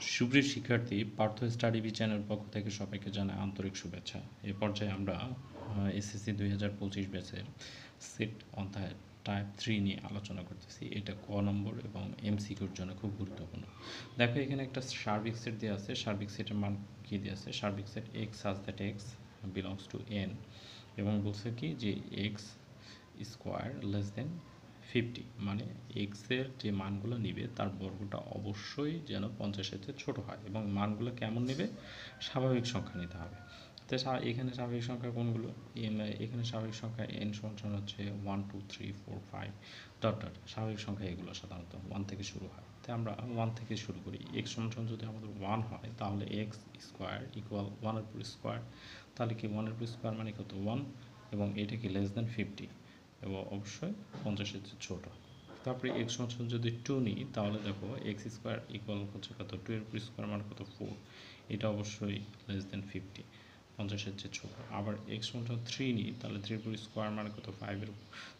সুপ্রিয় শিক্ষার্থী, Partha study B channel পক্ষ থেকে সবাইকে জানাই আন্তরিক শুভেচ্ছা। এ পর্যায়ে আমরা এসএসসি 2025 ব্যাচের সেট অধ্যায় টাইপ 3 নিয়ে আলোচনা করতেছি। এটা ক নম্বর এবং এমসিকিউর জন্য খুব গুরুত্বপূর্ণ। দেখো এখানে একটা সার্বিক সেট দেওয়া আছে। সার্বিক সেটের মান কী দেওয়া আছে? সার্বিক set x such that x belongs to N, এবং বলছে কি যে এক্স স্কোয়ার লেস দেন 50, মানে এক্সের যে মানগুলো নিবে তার বর্গটা অবশ্যই যেন 50-এর চেয়ে ছোটো হয়, এবং মানগুলো কেমন নেবে? স্বাভাবিক সংখ্যা নিতে হবে। তো এখানে স্বাভাবিক সংখ্যা কোনগুলো? এখানে স্বাভাবিক সংখ্যা এন সমান হচ্ছে 1 2 3 4 5 ডট ডট, স্বাভাবিক সংখ্যা এগুলো সাধারণত 1 থেকে শুরু হয়। তাই আমরা 1 থেকে শুরু করি। এক্স সমান যদি আমাদের 1 হয় তাহলে এক্স স্কোয়ার ইকুয়াল 1-এর উপর স্কোয়ার, তাহলে কি 1-এর উপর স্কোয়ার মানে কত? 1, এবং এটা কি লেস দেন 50, এবং অবশ্যই 50-এর চেয়ে ছোটো। তারপরে এক্স সমান যদি 2 নিই তাহলে দেখো এক্স স্কোয়ার ইকুয়াল হচ্ছে কত? 2-এর উপর স্কোয়ার মানে কত? 4, এটা অবশ্যই লেস দেন 50, 50-এর চেয়ে ছোটো। আবার এক্স সমান 3 নিই তাহলে 3-এর উপর স্কোয়ার মানে কত? 5-এর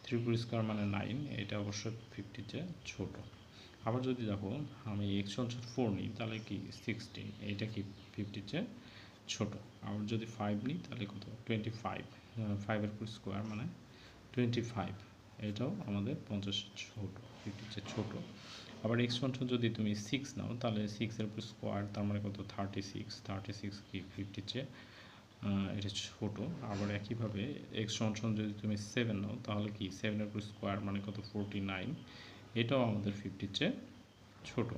3-এর উপর স্কোয়ার মানে 9, এটা অবশ্যই 50-র চেয়ে ছোটো। আবার যদি দেখো আমি এক্স সমান 4 নিই তাহলে কি 16, এটা কি 50-র চেয়ে ছোটো। আবার যদি 5 নিই তাহলে কত? 25, 5-এর উপর স্কোয়ার মানে 25, এটাও আমাদের 50-এর ছোটো, 50-র চেয়ে ছোটো। আবার এক্স সমান যদি তুমি 6 নাও তাহলে 6-এর উপর স্কোয়ার তার মানে কত? 36, 36 কি 50-র চেয়ে এটা ছোটো। আবার একইভাবে এক্স সমান যদি তুমি 7 নাও তাহলে কি 7-এর উপর স্কোয়ার মানে কত? 49, এটাও আমাদের 50-র চেয়ে ছোটো।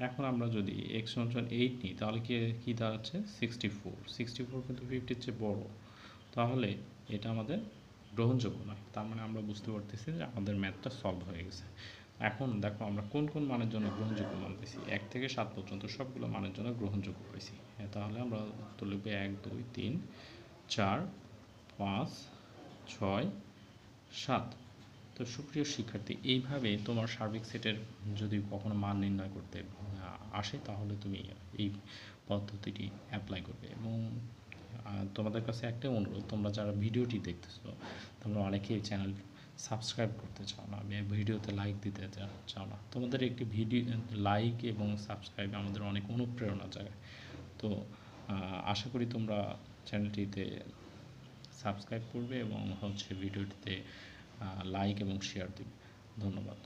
এখন আমরা যদি এক্স সমান 8 নিই তাহলে কি দাঁড়াচ্ছে? 64, 64 কিন্তু 50-র চেয়ে বড়, তাহলে এটা আমাদের গ্রহণযোগ্য নয়। তার মানে আমরা বুঝতে পারতেছি যে আমাদের ম্যাথটা সলভ হয়ে গেছে। এখন দেখো আমরা কোন কোন মানের জন্য গ্রহণযোগ্য মান পেয়েছি। 1 থেকে 7 পর্যন্ত সবগুলো মানের জন্য গ্রহণযোগ্য পেয়েছি। তাহলে আমরা উত্তর লিখব 1 2 3 4 5 6 7। তো সুপ্রিয় শিক্ষার্থী, এইভাবে তোমার সার্বিক সেটের যদি কখনো মান নির্ণয় করতে আসে তাহলে তুমি এই পদ্ধতিটি অ্যাপ্লাই করবে। এবং তোমাদের কাছে একটা অনুরোধ, তোমরা যারা ভিডিওটি দেখতেছো তোমরা অনেকেই চ্যানেল সাবস্ক্রাইব করতে চাও না, ভিডিওতে লাইক দিতে চাও না। তোমাদের একটি ভিডিও লাইক এবং সাবস্ক্রাইব আমাদের অনেক অনুপ্রেরণা জাগায়। তো আশা করি তোমরা চ্যানেলটিতে সাবস্ক্রাইব করবে এবং ভিডিওটিতে লাইক এবং শেয়ার দিবে। ধন্যবাদ।